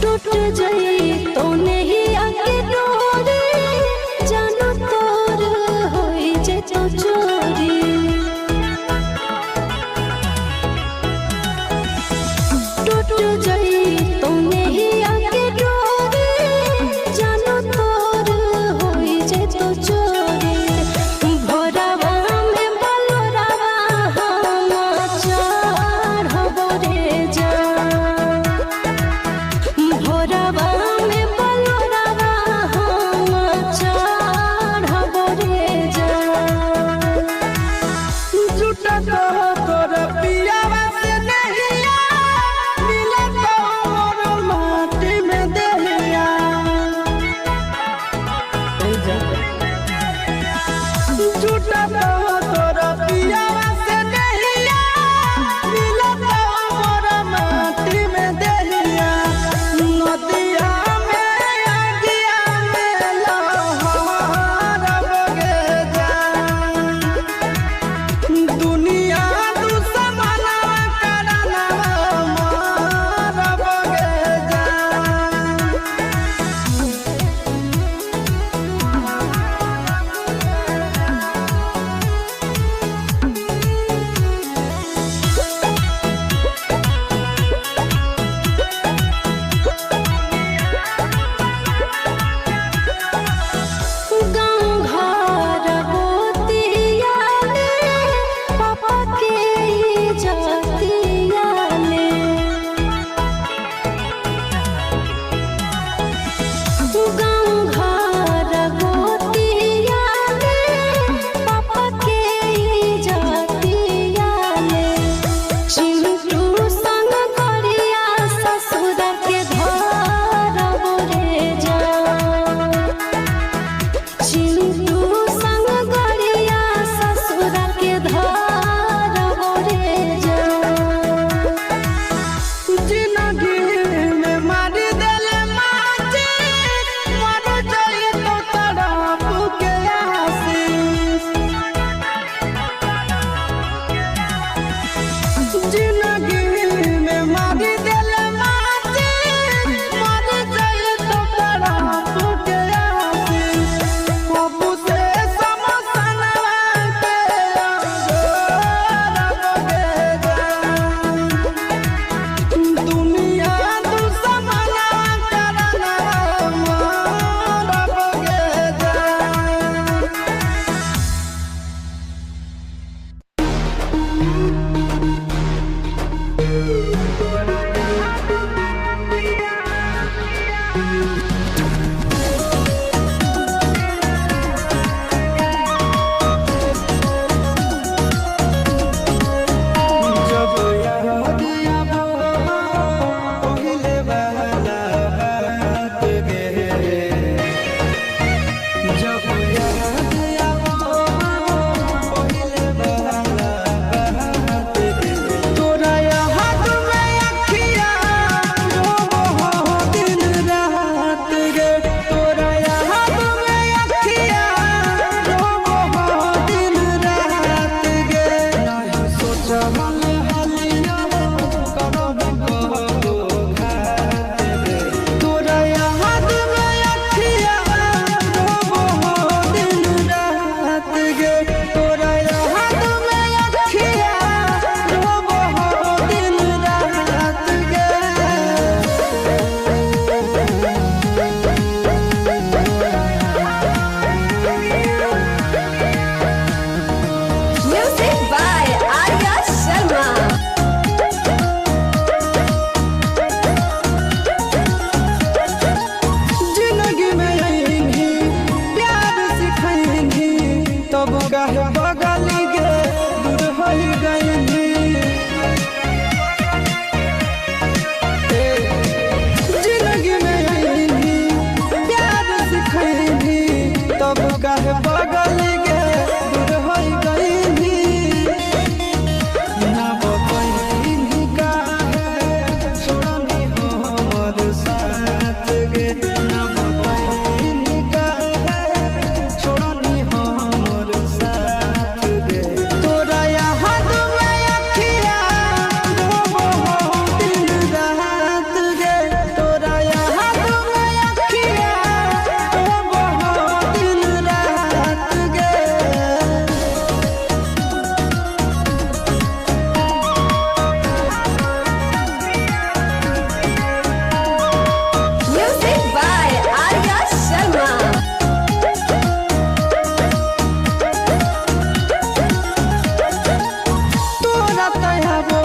टूट जाई तो नहीं आके डोरी जानो तोर होई जे तो चोरी टूट जाई तो नहीं आके डोरी जानो तोर होई जे तो चोरी भोरवा में बलरावा हम चढ़बो रे जा भोरवा में बलरावा हम चढ़बो रे जा झूठा तो तोर पियावा से नहिया मिले तो मोर माटी में देहिया झूठा तो तोर पियावा से नहिया मिले तो मोर माटी में देहिया नदिया में आगिया में लहर बगे जा दुनिया दुश्मना करना मार बगे जा गाँव घर गोतिया में पापा के जातिया में गाँव घर गोतिया में पापा के जातिया में चिंटू संग करिया ससुर के धरबो रे जा चिंटू संग गरिया ससुर के धरबो रे जा जिंदगी में मारी देले माटी मर जाई तो तड़प के आशीष जिंदगी में मारी देले माटी मर जाई तो तड़प के आशीष बाबू से समसनवा के अंगोरा बगे जा दुनिया दुश्मना करना मार बगे जा जब याद आबो पहिले वाला बात गे जब याद आबो पहिले वाला बात गे तोरा याद याद आवो